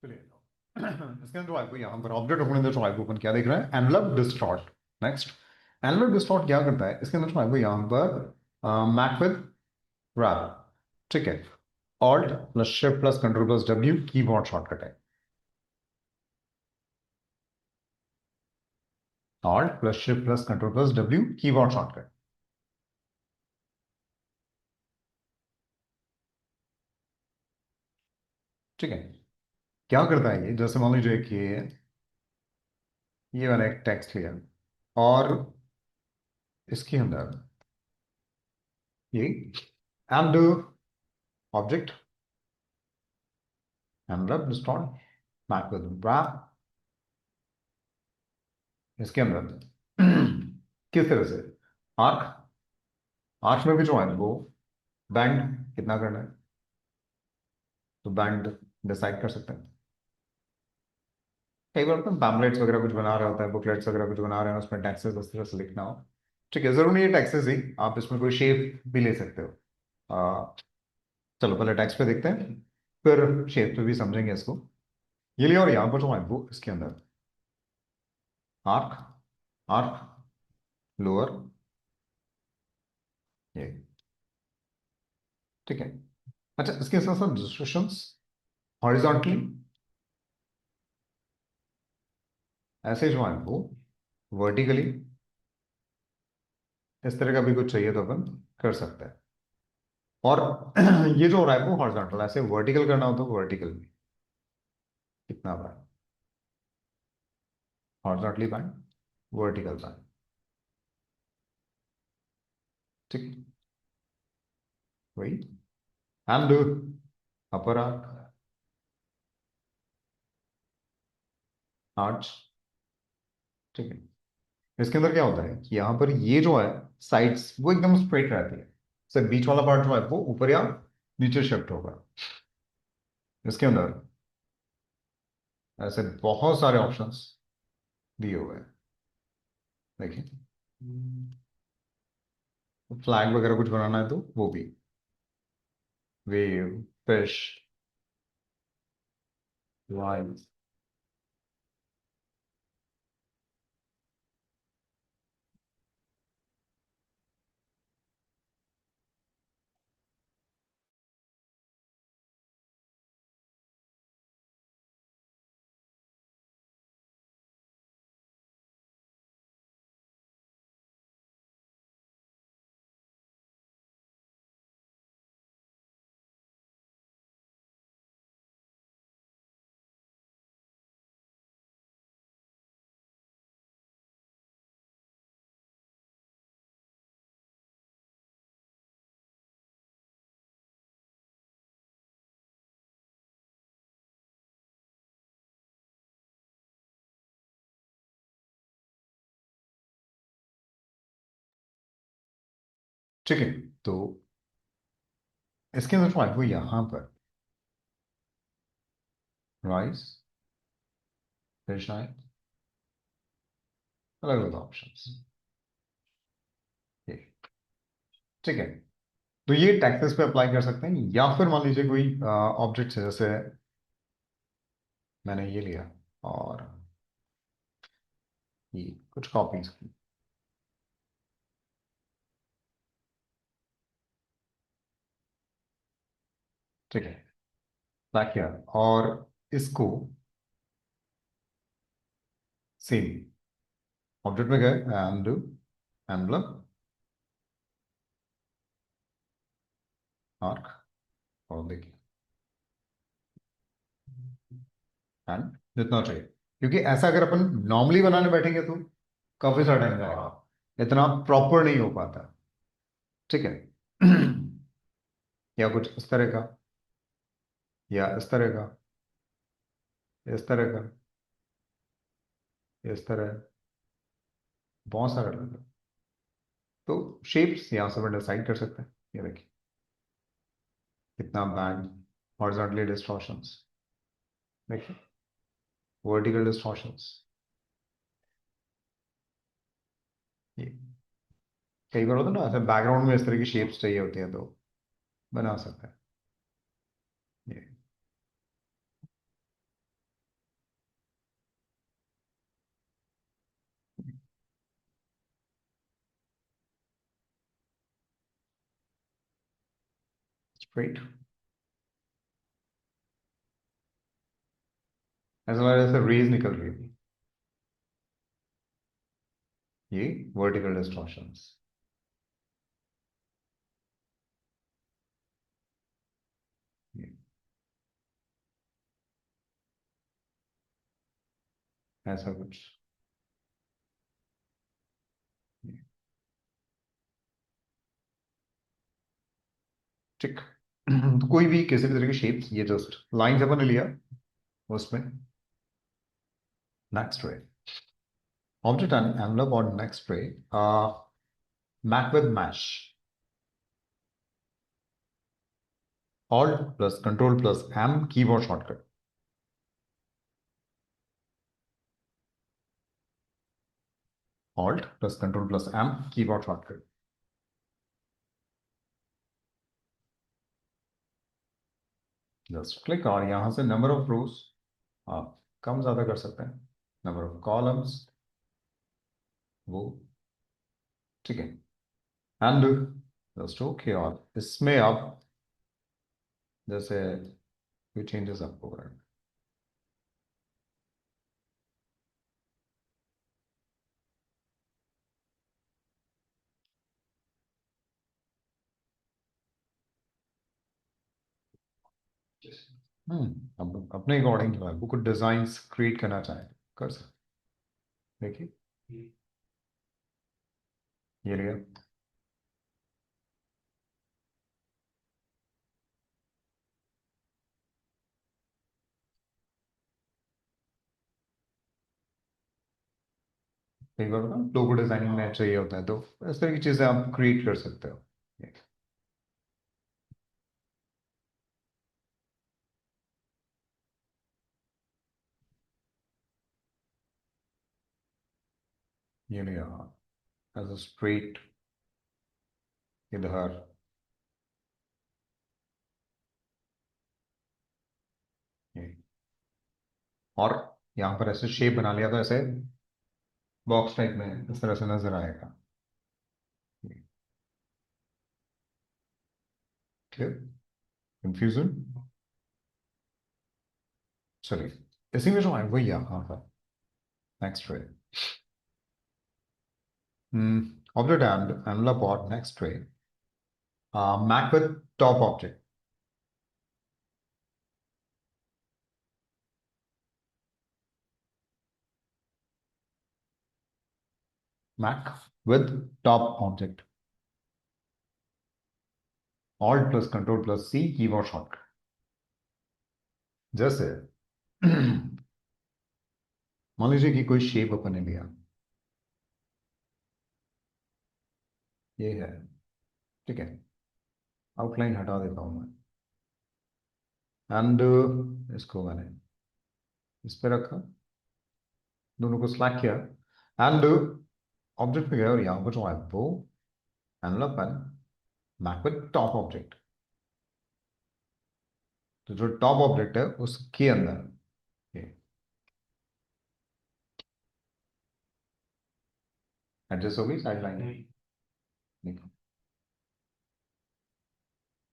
चलिए इसके अंदर आपको यहाँ पर ऑब्जेक्ट ओपन अंदर आपको ओपन क्या देख रहा है? Envelope distort. Next, envelope distort क्या करता है? इसके अंदर आपको यहाँ पर मैक विद रैप, ठीक है। Alt plus shift plus control plus W keyboard shortcut है। Alt plus shift plus control plus W keyboard shortcut, ठीक है। क्या करता है ये? जैसे मान लीजिए कि ये मैंने एक टेक्स्ट लिया और इसके अंदर ये and object envelope distort make with warp, इसके अंदर किस तरह से आर्क, आर्क में भी जो है वो बैंड कितना करना है, तो बैंड डिसाइड कर सकते हैं। कई बार तो पैम्पलेट्स वगैरह कुछ बना रहे होता है, बुकलेट्स वगैरह कुछ बना रहे हैं, उसमें टैक्सेस उस तरह से लिखना हो, ठीक है। जरूर नहीं है टैक्सेस ही, आप इसमें कोई शेप भी ले सकते हो। चलो पहले टैक्स पे देखते हैं, फिर शेप पे भी समझेंगे इसको। ये लिया और यहाँ पर जो है वो इसके अंदर आर्क, आर्क लोअर, ये, ठीक है। अच्छा, इसके साथ साथ डिस्ट्रीब्यूशंस हॉरिजॉन्टली ऐसे जो है वो वर्टिकली, इस तरह का भी कुछ चाहिए तो अपन कर सकते हैं। और ये जो हो रहा है वो हॉरिजॉन्टल, ऐसे वर्टिकल करना हो तो वर्टिकल भी कितना बार, हॉरिजॉन्टली बैंड, वर्टिकल बैंड, ठीक, वही एंड अपर आर्क, आर्च, ठीक है। इसके अंदर क्या होता है कि यहाँ पर ये जो है साइड्स वो एकदम स्ट्रेट रहती है, सिर्फ बीच वाला पार्ट जो है वो ऊपर या नीचे शिफ्ट होगा। इसके अंदर ऐसे बहुत सारे ऑप्शंस दिए हुए हैं, देखिए। फ्लैग वगैरह कुछ बनाना है तो वो भी, वेव, फिश, लाइन, ठीक है। तो इसके अंदर जो है वो यहाँ पर राइस, फिश आई, अलग अलग ऑप्शंस, ये, ठीक है। तो ये टैक्सेस पे अप्लाई कर सकते हैं, या फिर मान लीजिए कोई ऑब्जेक्ट है, जैसे मैंने ये लिया और ये कुछ कॉपीज, ठीक है, बैक किया और इसको सेम ऑब्जेक्ट में गए एंड एनवलप आर्क, और देखिए एंड जितना चाहिए, क्योंकि ऐसा अगर अपन नॉर्मली बनाने बैठेंगे तो काफी सारा टाइम जाएगा, इतना प्रॉपर नहीं हो पाता, ठीक है। या कुछ इस तरह का, या इस तरह का, इस तरह का, इस तरह, बहुत सारा अलग है। तो शेप्स यहाँ से अपन डिसाइड कर सकते हैं, ये देखिए कितना बैंड, हॉरिजॉन्टली डिस्टॉर्शंस, देखिए वर्टिकल डिस्टॉर्शंस, ये कई बार होता है ना, ऐसे बैकग्राउंड में इस तरह की शेप्स चाहिए होती हैं तो बना सकते हैं, ये स्ट्रेट, ऐसा लग रहा है जैसे रेज निकल रही है, ये वर्टिकल डिस्टॉर्शंस। ऐसा कुछ। ठीक। तो कोई भी किसी भी तरह की शेप्स, ये जस्ट लाइंस अपन ने लिया उसमें। नेक्स्ट रे, ऑब्जेक्ट एंड एनवलप और नेक्स्ट रे, make with mesh, alt plus control plus M keyboard shortcut. Alt plus control plus M keyboard shortcut. Just click और यहां से नंबर ऑफ रोज आप कम ज्यादा कर सकते हैं, नंबर ऑफ कॉलम्स वो, ठीक है। एंड जस्ट ओके, और इसमें आप जैसे कोई चेंजेस आपको करना। अब अपने अकॉर्डिंग जो है वो कुछ डिजाइन क्रिएट करना चाहें कर सकते। देखिए ये लिया, कई बार ना लोगो डिजाइनिंग में चाहिए होता है, तो इस तरह की चीजें आप क्रिएट कर सकते हो। ये लिया एज अ स्ट्रेट इधर, ये, और यहाँ पर ऐसे शेप बना लिया तो ऐसे बॉक्स टाइप में इस तरह से नजर आएगा। क्लियर, कंफ्यूजन, चलिए इसी में जो है वही यहाँ पर नेक्स्ट रे, ऑब्जेक्ट एंड एनवलप और नेक्स्ट रे, make with top object, make with top object, alt plus control plus C keyboard shortcut. जैसे मान लीजिए कि कोई शेप अपन ने लिया, ये है, ठीक है, आउटलाइन हटा देता हूं मैं, एंड इसको मैंने इस पे रखा, दोनों को सिलेक्ट किया, एंड ऑब्जेक्ट पे गया और यहाँ पर जो है वो envelope and make with top object. तो जो टॉप ऑब्जेक्ट है उसके अंदर ये एडजस्ट हो गई साइड लाइन। देखो,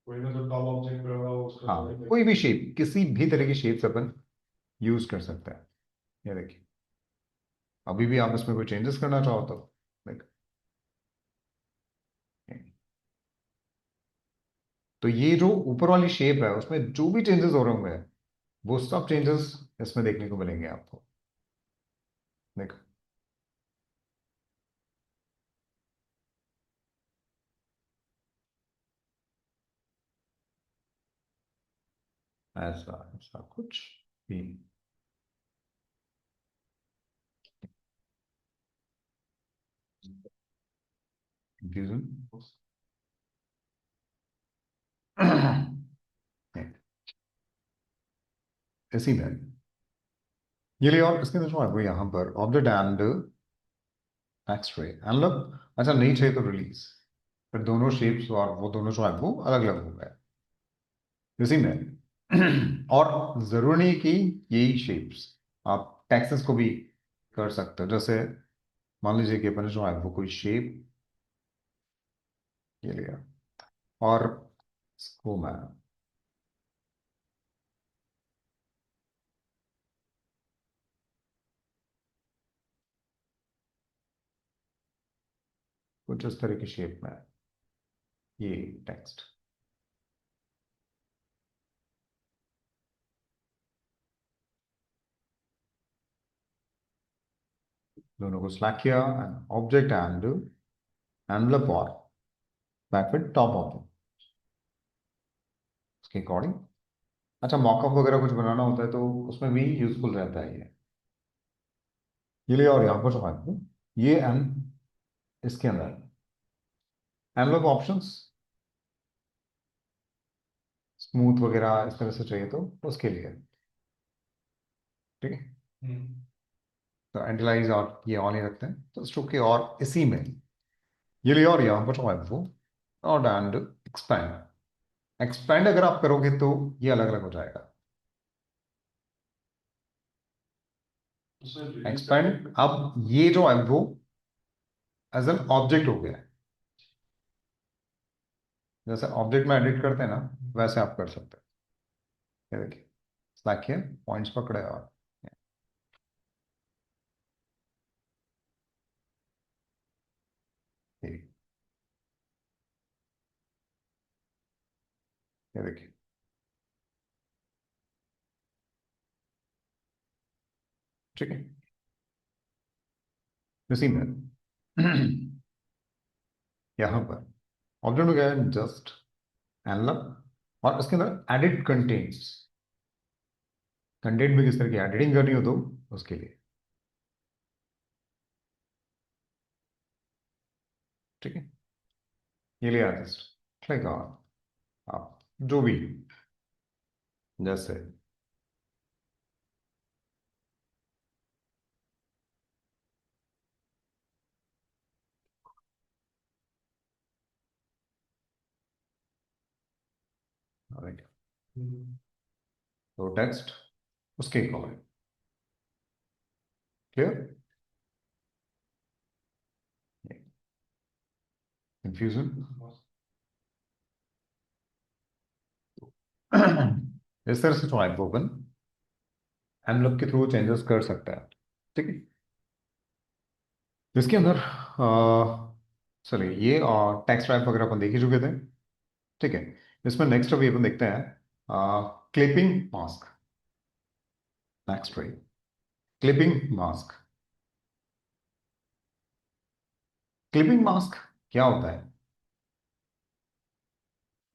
कोई ना जो टॉप ऑब्जेक्ट पे होगा उसका हाँ कोई भी शेप, किसी भी तरह की शेप्स अपन यूज कर सकते हैं। ये देखिए, अभी भी आप इसमें कोई चेंजेस करना चाहो तो देख, तो ये जो ऊपर वाली शेप है उसमें जो भी चेंजेस हो रहे होंगे वो सब चेंजेस इसमें देखने को मिलेंगे आपको। देखो ऐसा ऐसा कुछ भी कंफ्यूजन। इसी में ये लिए, और इसके अंदर जो है वो यहाँ पर ऑब्जेक्ट एंड एक्स-रे एनवलप, अच्छा नहीं चाहिए तो रिलीज, फिर दोनों शेप्स और वो दोनों जो है वो अलग अलग हो गए इसी में। और जरूरी नहीं कि यही शेप्स, आप टेक्सस को भी कर सकते हो। जैसे मान लीजिए कि अपन ने जो है वो कोई शेप ये लिया और इसको मैं कुछ इस तरह की शेप में ये टेक्स्ट दोनों को सिलेक्ट किया एंड ऑब्जेक्ट एंड एनवलप और बैकवर्ड टॉप ऑब्जेक्ट उसके अकॉर्डिंग। अच्छा, मॉकअप वगैरह कुछ बनाना होता है तो उसमें भी यूजफुल रहता है ये लिए। और यहाँ पर जो है ये एंड इसके अंदर एनवलप ऑप्शंस स्मूथ वगैरह इस तरह से चाहिए तो उसके लिए, ठीक है। तो एंटिलाइज और ये ऑन ही रखते हैं तो स्ट्रोक के और इसी में ये लिए। और यहाँ पर जो है वो और एंड एक्सपैंड। एक्सपैंड अगर आप करोगे तो ये अलग अलग हो जाएगा। एक्सपैंड अब ये जो है वो एज एन ऑब्जेक्ट हो गया है। जैसे ऑब्जेक्ट में एडिट करते हैं ना वैसे आप कर सकते हैं। ये देखिए स्लैक किया, पॉइंट्स पकड़े और ये देखिए ठीक है। इसी में यहाँ पर ऑब्जेक्ट में गया जस्ट एनलप और इसके अंदर एडिट कंटेंट्स। कंटेंट में किस तरह की एडिटिंग करनी हो तो उसके लिए, ठीक है। ये लिया जस्ट क्लिक ऑन आप जो भी जैसे तो टेक्स्ट उसके अकॉर्डिंग क्लियर। कंफ्यूजन इस तरह से जो है ओपन एनवलप के थ्रू चेंजेस कर सकता है, ठीक है। इसके अंदर चलिए ये और टेक्स्ट टाइप वगैरह अपन देख ही चुके थे, ठीक है। इसमें नेक्स्ट अभी अपन देखते हैं क्लिपिंग मास्क। नेक्स्ट वही क्लिपिंग मास्क। क्लिपिंग मास्क क्या होता है,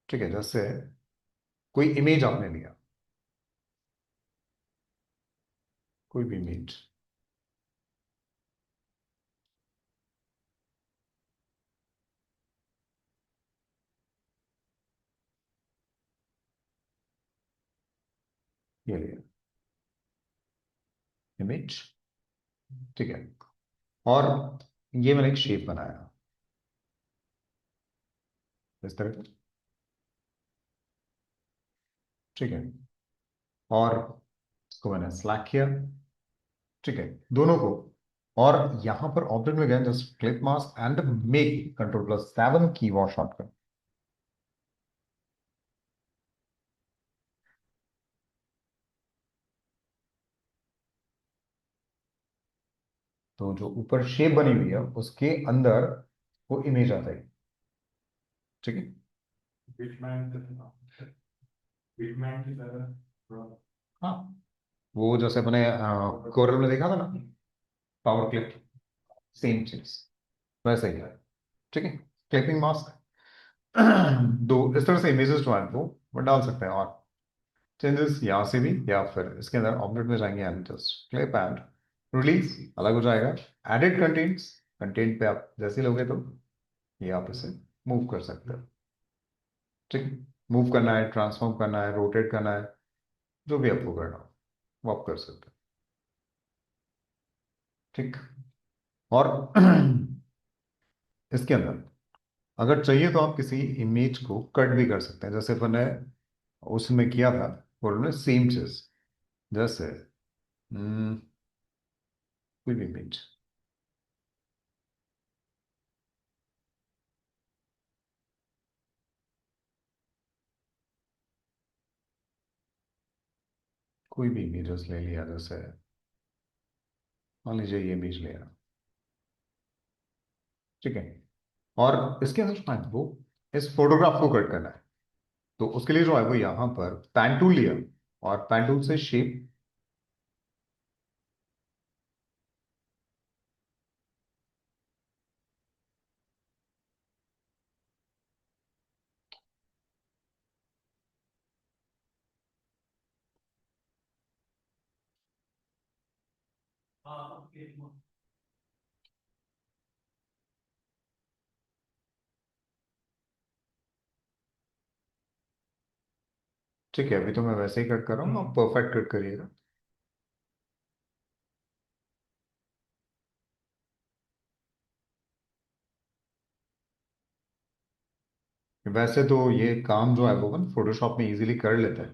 ठीक है। जैसे कोई इमेज आपने लिया, कोई भी इमेज, ये लिया इमेज, ठीक है। और ये मैंने एक शेप बनाया इस तरह का, ठीक है। और इसको मैंने सेलेक्ट किया, ठीक है, दोनों को। और यहां पर ऑब्जेक्ट में गए just clip mask and make Ctrl+7 keyboard shortcut. तो जो ऊपर शेप बनी हुई है उसके अंदर वो इमेज आता है, ठीक है। बिटमैप बिटमैप की तरह थोड़ा हाँ, वो जैसे अपने कोरल में देखा था ना, पावर क्लिप, सेम चीज वैसे ही है, ठीक है। क्लिपिंग मास्क दो इस तरह से इमेजेस जो है वो डाल सकते हैं। और चेंजेस यहाँ से भी या फिर इसके अंदर ऑब्जेक्ट में जाएंगे and just clip and release अलग हो जाएगा। एडिट कंटेंट्स, कंटेंट पे आप जैसे लोगे तो ये आप इसे मूव कर सकते हो, ठीक। मूव करना है, ट्रांसफॉर्म करना है, रोटेट करना है, जो भी आपको करना हो वो आप कर सकते हो, ठीक। और इसके अंदर अगर चाहिए तो आप किसी इमेज को कट भी कर सकते हैं जैसे मैंने उसमें किया था फोल्डर में सेम चीज। जैसे कोई भी इमेज, कोई भी इमेजेस ले लिया, जैसे मान लीजिए ये इमेज ले रहा, ठीक है। और इसके अंदर जो है वो इस फोटोग्राफ को कट करना है। तो उसके लिए जो है वो यहाँ पर पेन टूल लिया और पेन टूल से शेप, ठीक है। अभी तो मैं वैसे ही कट कर रहा हूँ, आप परफेक्ट कट करिएगा। वैसे तो ये काम जो है वो अपन फोटोशॉप में इजीली कर लेते हैं,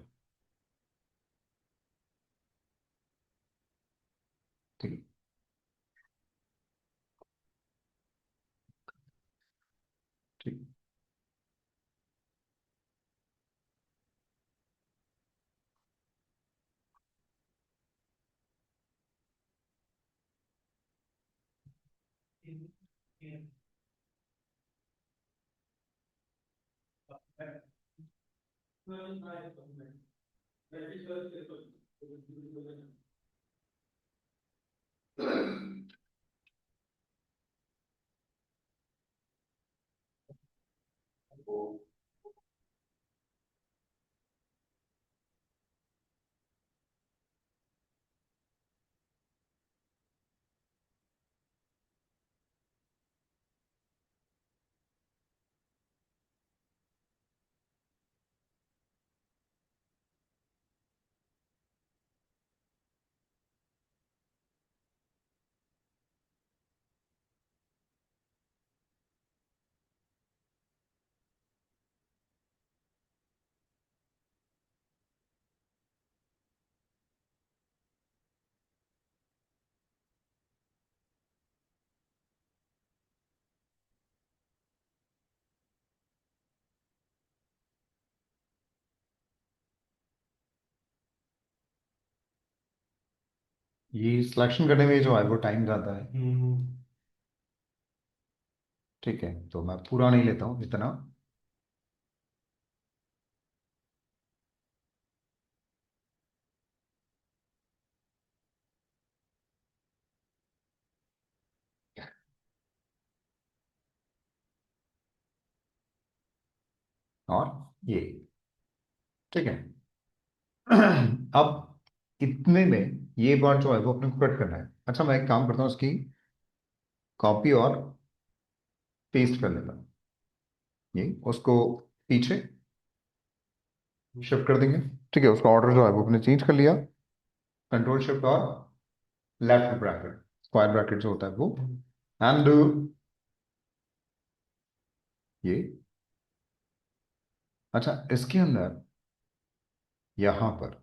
ठीक ठीक। ये सिलेक्शन करने में जो है वो टाइम जाता है, ठीक है। तो मैं पूरा नहीं लेता हूँ इतना। और ये, ठीक है। अब इतने में ये बात जो है वो अपने को कट करना है। अच्छा, मैं एक काम करता हूँ, उसकी कॉपी और पेस्ट कर लेता हूँ। ये उसको पीछे शिफ्ट कर देंगे, ठीक है। उसका ऑर्डर जो है वो अपने चेंज कर लिया, कंट्रोल शिफ्ट और लेफ्ट ब्रैकेट, स्क्वायर ब्रैकेट जो होता है वो, एंड ये। अच्छा, इसके अंदर यहां पर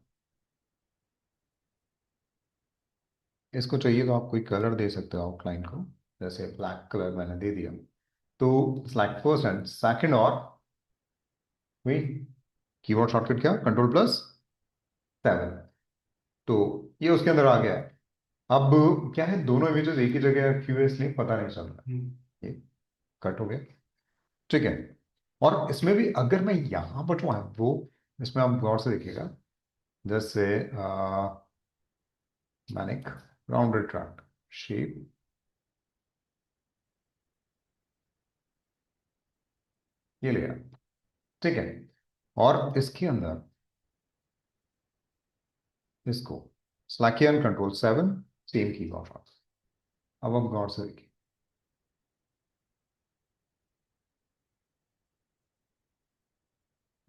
इसको चाहिए तो आप कोई कलर दे सकते हो आउटलाइन को, जैसे ब्लैक कलर मैंने दे दिया। तो सेलेक्ट फर्स्ट एंड सेकंड, और वही कीबोर्ड शॉर्टकट क्या, कंट्रोल+7। तो ये उसके अंदर आ गया है। अब क्या है, दोनों इमेजेस एक ही जगह रखी हुई है, इसलिए पता नहीं चल रहा। ये कट हो गया, ठीक है। और इसमें भी अगर मैं यहां पर जो है वो, इसमें आप गौर से देखिएगा, जैसे मैंने एक राउंडेड ट्रैक शेप ये लिया, ठीक है। और इसके अंदर इसको सेलेक्ट किया, कंट्रोल+7, सेम की गौर। अब आप गौर से देखिए,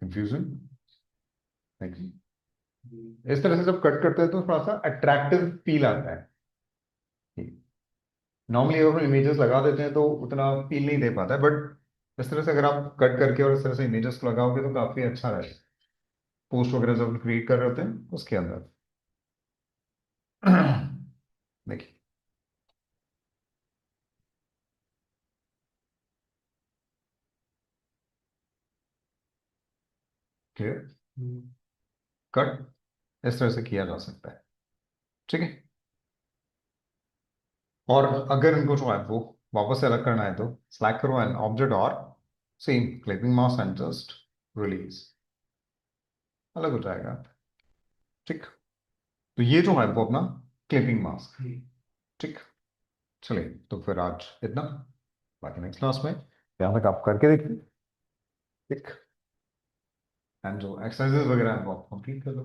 कंफ्यूजन, इस तरह से जब कट करते हैं तो थोड़ा सा अट्रैक्टिव फील आता है। नॉर्मली अगर हम इमेजेस लगा देते हैं तो उतना फील नहीं दे पाता है, बट इस तरह से अगर आप कट करके और इस तरह से इमेजेस को लगाओगे तो काफी अच्छा रहेगा, पोस्ट वगैरह जब क्रिएट कर रहे होते हैं उसके अंदर। देखिए, क्लियर, कट, इस तरह से किया जा सकता है। ठीक है, और अगर इनको जो है वो वापस से अलग करना है तो सेलेक्ट करो एन ऑब्जेक्ट और same clipping mouse and just release, अलग हो जाएगा। ठीक, तो ये जो है वो अपना क्लिपिंग मास्क। ठीक, चलिए तो फिर आज इतना, बाकी नेक्स्ट क्लास में यहाँ तक आप करके देखिए। ठीक, एंड जो एक्सरसाइजेस वगैरह हैं वो आप कंप्लीट कर लो।